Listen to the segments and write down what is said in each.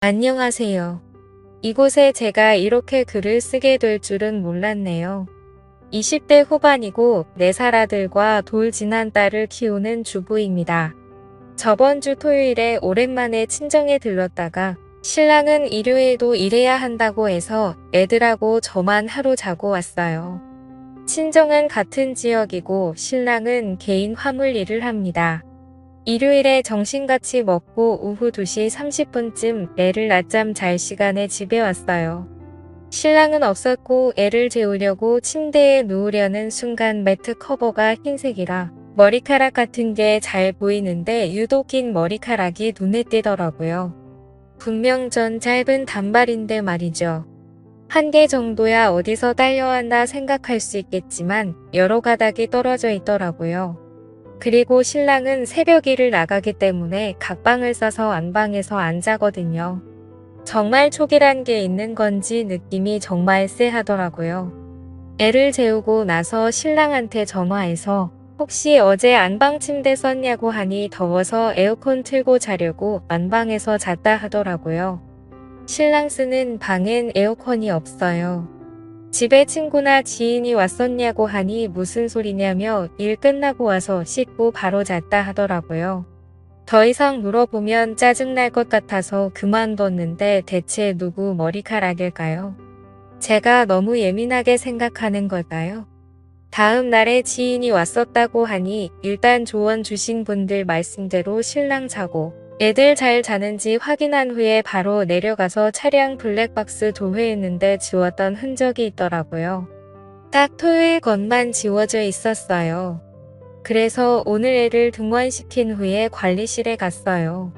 안녕하세요. 이곳에 제가 이렇게 글을 쓰게 될 줄은 몰랐네요. 20대 후반이고 4살 아들과 돌 지난 딸을 키우는 주부입니다. 저번 주 토요일에 오랜만에 친정에 들렀다가 신랑은 일요일도 일해야 한다고 해서 애들하고 저만 하루 자고 왔어요. 친정은 같은 지역이고 신랑은 개인 화물 일을 합니다. 일요일에 정신같이 먹고 오후 2시 30분쯤 애를 낮잠 잘 시간에 집에 왔어요. 신랑은 없었고 애를 재우려고 침대에 누우려는 순간 매트 커버가 흰색이라 머리카락 같은 게 잘 보이는데 유독 긴 머리카락이 눈에 띄더라고요. 분명 전 짧은 단발인데 말이죠. 한 개 정도야 어디서 딸려왔나 생각할 수 있겠지만 여러 가닥이 떨어져 있더라고요. 그리고 신랑은 새벽 일을 나가기 때문에 각방을 싸서 안방에서 안 자거든요. 정말 촉이란 게 있는 건지 느낌이 정말 쎄하더라고요. 애를 재우고 나서 신랑한테 전화해서 혹시 어제 안방 침대 썼냐고 하니 더워서 에어컨 틀고 자려고 안방에서 잤다 하더라고요. 신랑 쓰는 방엔 에어컨이 없어요. 집에 친구나 지인이 왔었냐고 하니 무슨 소리냐며 일 끝나고 와서 씻고 바로 잤다 하더라고요. 더 이상 물어보면 짜증날 것 같아서 그만뒀는데 대체 누구 머리카락일까요? 제가 너무 예민하게 생각하는 걸까요? 다음 날에 지인이 왔었다고 하니 일단 조언 주신 분들 말씀대로 신랑 자고 애들 잘 자는지 확인한 후에 바로 내려가서 차량 블랙박스 도회했는데 지웠던 흔적이 있더라고요. 딱 토요일 것만 지워져 있었어요. 그래서 오늘 애를 등원시킨 후에 관리실에 갔어요.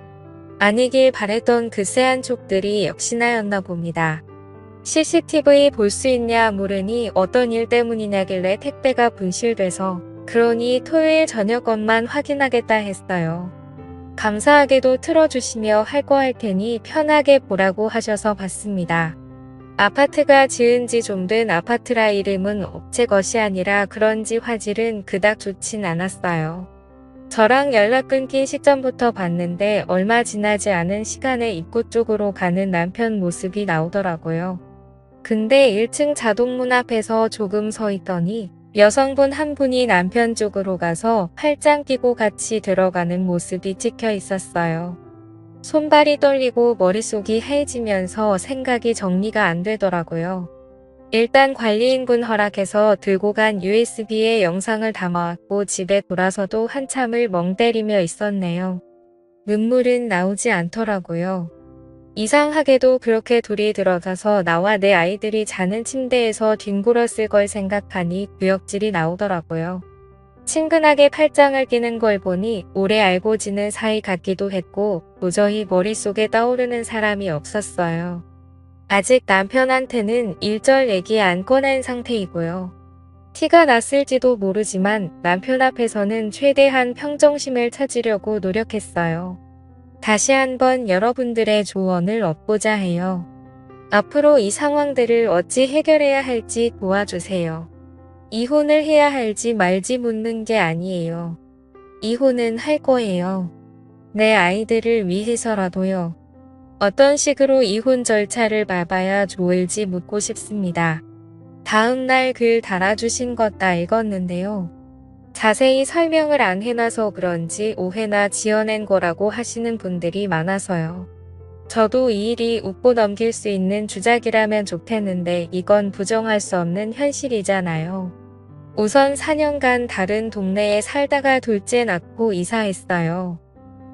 아니길 바랬던 그 쎄한 촉들이 역시나였나 봅니다. CCTV 볼 수 있냐 물으니 어떤 일 때문이냐길래 택배가 분실돼서 그러니 토요일 저녁 것만 확인하겠다 했어요. 감사하게도 틀어주시며 할 거 할 테니 편하게 보라고 하셔서 봤습니다. 아파트가 지은 지 좀 된 아파트라 이름은 업체 것이 아니라 그런지 화질은 그닥 좋진 않았어요. 저랑 연락 끊긴 시점부터 봤는데 얼마 지나지 않은 시간에 입구 쪽으로 가는 남편 모습이 나오더라고요. 근데 1층 자동문 앞에서 조금 서 있더니 여성분 한 분이 남편 쪽으로 가서 팔짱 끼고 같이 들어가는 모습이 찍혀 있었어요. 손발이 떨리고 머릿속이 하얘지면서 생각이 정리가 안 되더라고요. 일단 관리인분 허락해서 들고 간 USB에 영상을 담아왔고 집에 돌아서도 한참을 멍 때리며 있었네요. 눈물은 나오지 않더라고요. 이상하게도 그렇게 둘이 들어가서 나와 내 아이들이 자는 침대에서 뒹굴었을 걸 생각하니 구역질이 나오더라고요. 친근하게 팔짱을 끼는 걸 보니 오래 알고 지낸 사이 같기도 했고 도저히 머릿속에 떠오르는 사람이 없었어요. 아직 남편한테는 일절 얘기 안 꺼낸 상태이고요. 티가 났을지도 모르지만 남편 앞에서는 최대한 평정심을 찾으려고 노력했어요. 다시 한번 여러분들의 조언을 얻고자 해요. 앞으로 이 상황들을 어찌 해결해야 할지 도와주세요. 이혼을 해야 할지 말지 묻는 게 아니에요. 이혼은 할 거예요. 내 아이들을 위해서라도요. 어떤 식으로 이혼 절차를 밟아야 좋을지 묻고 싶습니다. 다음 날 글 달아주신 것 다 읽었는데요. 자세히 설명을 안 해놔서 그런지 오해나 지어낸 거라고 하시는 분들이 많아서요. 저도 이 일이 웃고 넘길 수 있는 주작이라면 좋겠는데 이건 부정할 수 없는 현실이잖아요. 우선 4년간 다른 동네에 살다가 둘째 낳고 이사했어요.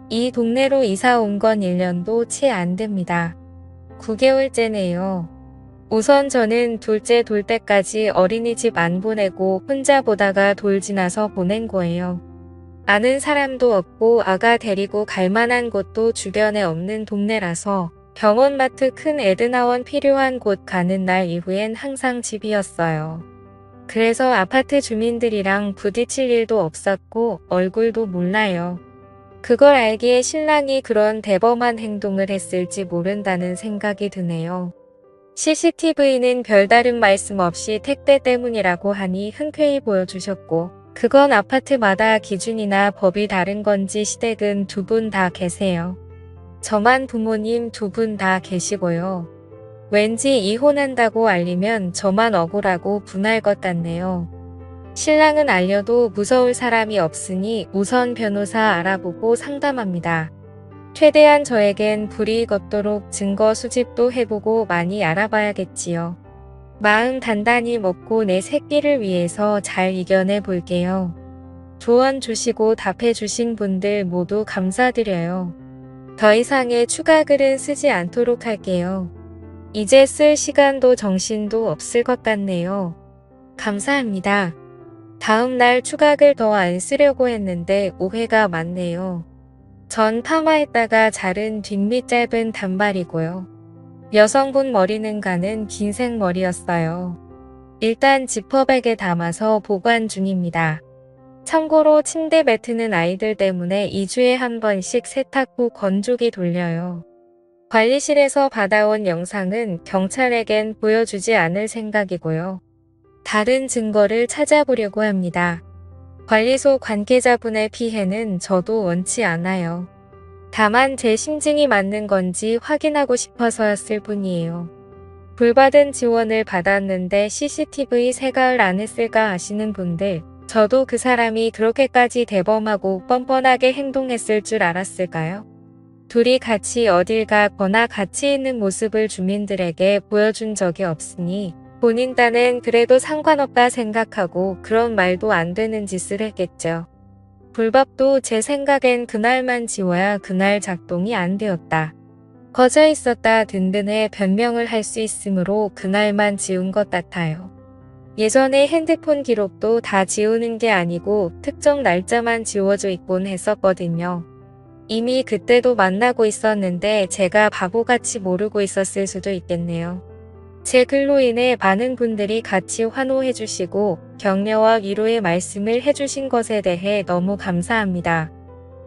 이 동네로 이사 온 건 1년도 채 안 됩니다. 9개월째네요. 우선 저는 둘째 돌 때까지 어린이집 안 보내고 혼자 보다가 돌 지나서 보낸 거예요. 아는 사람도 없고 아가 데리고 갈 만한 곳도 주변에 없는 동네라서 병원, 마트, 큰 애드나원 필요한 곳 가는 날 이후엔 항상 집이었어요. 그래서 아파트 주민들이랑 부딪힐 일도 없었고 얼굴도 몰라요. 그걸 알기에 신랑이 그런 대범한 행동을 했을지 모른다는 생각이 드네요. CCTV는 별다른 말씀 없이 택배 때문이라고 하니 흔쾌히 보여주셨고 그건 아파트마다 기준이나 법이 다른 건지 시댁은 두 분 다 계세요. 저만 부모님 두 분 다 계시고요. 왠지 이혼한다고 알리면 저만 억울하고 분할 것 같네요. 신랑은 알려도 무서울 사람이 없으니 우선 변호사 알아보고 상담합니다. 최대한 저에겐 불이익 없도록 증거 수집도 해보고 많이 알아봐야겠지요. 마음 단단히 먹고 내 새끼를 위해서 잘 이겨내 볼게요. 조언 주시고 답해 주신 분들 모두 감사드려요. 더 이상의 추가 글은 쓰지 않도록 할게요. 이제 쓸 시간도 정신도 없을 것 같네요. 감사합니다. 다음 날 추가 글 더 안 쓰려고 했는데 오해가 많네요. 전 파마했다가 자른 뒷밑 짧은 단발이고요. 여성분 머리는 가는 긴 생머리였어요. 일단 지퍼백에 담아서 보관 중입니다. 참고로 침대 매트는 아이들 때문에 2주에 한 번씩 세탁 후 건조기 돌려요. 관리실에서 받아온 영상은 경찰에겐 보여주지 않을 생각이고요. 다른 증거를 찾아보려고 합니다. 관리소 관계자분의 피해는 저도 원치 않아요. 다만 제 심증이 맞는 건지 확인하고 싶어서였을 뿐이에요. 불받은 지원을 받았는데 CCTV 생각을 안 했을까 하시는 분들, 저도 그 사람이 그렇게까지 대범하고 뻔뻔하게 행동했을 줄 알았을까요? 둘이 같이 어딜 가거나 같이 있는 모습을 주민들에게 보여준 적이 없으니 본인 딴엔 그래도 상관없다 생각하고 그런 말도 안 되는 짓을 했겠죠. 불법도 제 생각엔 그날만 지워야 그날 작동이 안 되었다. 꺼져 있었다 든든해 변명을 할 수 있으므로 그날만 지운 것 같아요. 예전에 핸드폰 기록도 다 지우는 게 아니고 특정 날짜만 지워져 있곤 했었거든요. 이미 그때도 만나고 있었는데 제가 바보같이 모르고 있었을 수도 있겠네요. 제 글로 인해 많은 분들이 같이 환호해 주시고 격려와 위로의 말씀을 해주신 것에 대해 너무 감사합니다.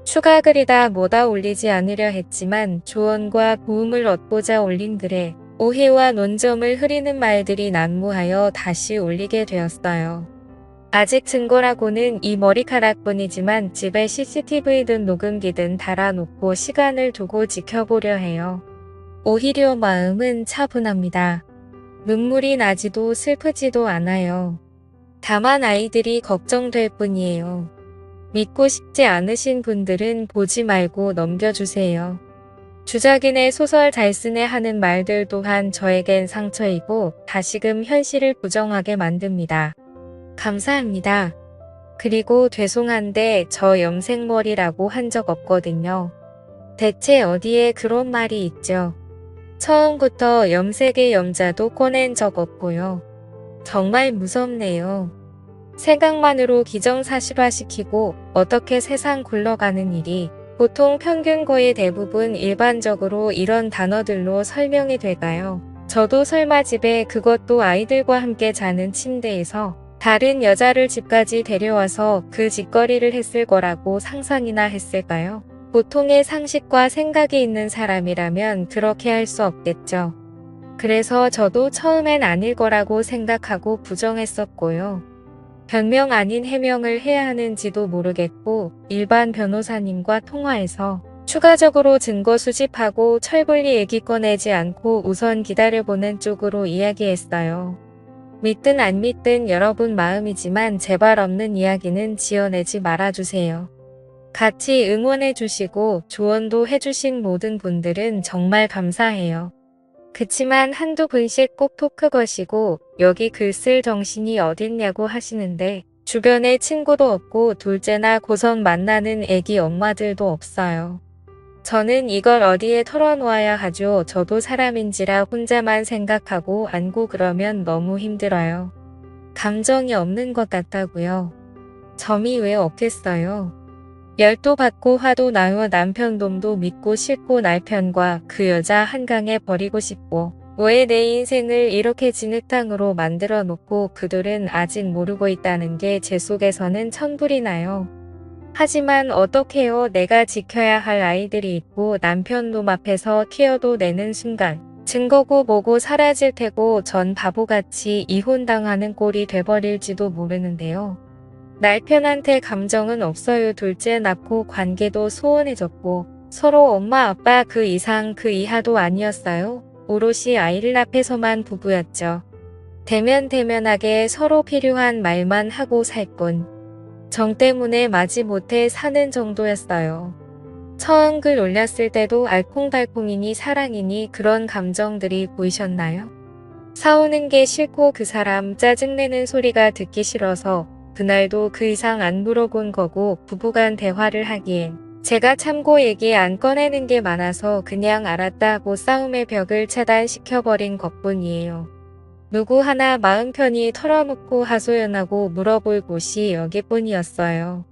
추가 글이다 뭐다 올리지 않으려 했지만 조언과 도움을 얻고자 올린 글에 오해와 논점을 흐리는 말들이 난무하여 다시 올리게 되었어요. 아직 증거라고는 이 머리카락뿐이지만 집에 CCTV든 녹음기든 달아놓고 시간을 두고 지켜보려 해요. 오히려 마음은 차분합니다. 눈물이 나지도 슬프지도 않아요. 다만 아이들이 걱정될 뿐이에요. 믿고 싶지 않으신 분들은 보지 말고 넘겨주세요. 주작인의 소설 잘 쓰네 하는 말들 또한 저에겐 상처이고 다시금 현실을 부정하게 만듭니다. 감사합니다. 그리고 죄송한데 저 염색머리라고 한 적 없거든요. 대체 어디에 그런 말이 있죠? 처음부터 염색의 염자도 꺼낸 적 없고요. 정말 무섭네요. 생각만으로 기정사실화시키고 어떻게 세상 굴러가는 일이 보통 평균 거의 대부분 일반적으로 이런 단어들로 설명이 될까요? 저도 설마 집에 그것도 아이들과 함께 자는 침대에서 다른 여자를 집까지 데려와서 그 짓거리를 했을 거라고 상상이나 했을까요? 보통의 상식과 생각이 있는 사람이라면 그렇게 할 수 없겠죠. 그래서 저도 처음엔 아닐 거라고 생각하고 부정했었고요. 변명 아닌 해명을 해야 하는지도 모르겠고 일반 변호사님과 통화해서 추가적으로 증거 수집하고 철분리 얘기 꺼내지 않고 우선 기다려보는 쪽으로 이야기했어요. 믿든 안 믿든 여러분 마음이지만 제발 없는 이야기는 지어내지 말아주세요. 같이 응원해 주시고 조언도 해주신 모든 분들은 정말 감사해요. 그치만 한두 분씩 꼭 토크 거시고 여기 글 쓸 정신이 어딨냐고 하시는데 주변에 친구도 없고 둘째나 고선 만나는 애기 엄마들도 없어요. 저는 이걸 어디에 털어놓아야 하죠. 저도 사람인지라 혼자만 생각하고 안고 그러면 너무 힘들어요. 감정이 없는 것 같다고요. 점이 왜 없겠어요. 열도 받고 화도 나요. 남편 놈도 믿고 싫고 남편과 그 여자 한강에 버리고 싶고 왜 내 인생을 이렇게 진흙탕으로 만들어 놓고 그들은 아직 모르고 있다는 게 제 속에서는 천불이 나요. 하지만 어떡해요. 내가 지켜야 할 아이들이 있고 남편 놈 앞에서 티어도 내는 순간 증거고 뭐고 사라질 테고 전 바보같이 이혼당하는 꼴이 돼버릴지도 모르는데요. 남편한테 감정은 없어요. 둘째 낳고 관계도 소원해졌고 서로 엄마 아빠 그 이상 그 이하도 아니었어요. 오롯이 아이를 앞에서만 부부였죠. 대면대면하게 서로 필요한 말만 하고 살 뿐. 정 때문에 마지 못해 사는 정도였어요. 처음 글 올렸을 때도 알콩달콩이니 사랑이니 그런 감정들이 보이셨나요? 싸우는 게 싫고 그 사람 짜증내는 소리가 듣기 싫어서 그날도 그 이상 안 물어본 거고 부부간 대화를 하기엔 제가 참고 얘기 안 꺼내는 게 많아서 그냥 알았다고 싸움의 벽을 차단시켜버린 것뿐이에요. 누구 하나 마음 편히 털어놓고 하소연하고 물어볼 곳이 여기뿐이었어요.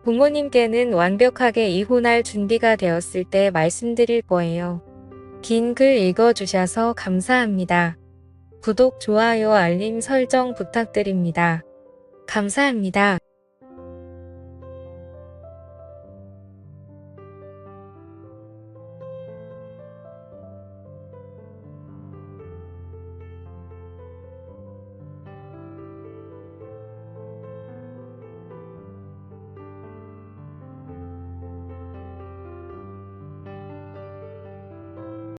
부모님께는 완벽하게 이혼할 준비가 되었을 때 말씀드릴 거예요. 긴 글 읽어주셔서 감사합니다. 구독, 좋아요, 알림 설정 부탁드립니다. 감사합니다.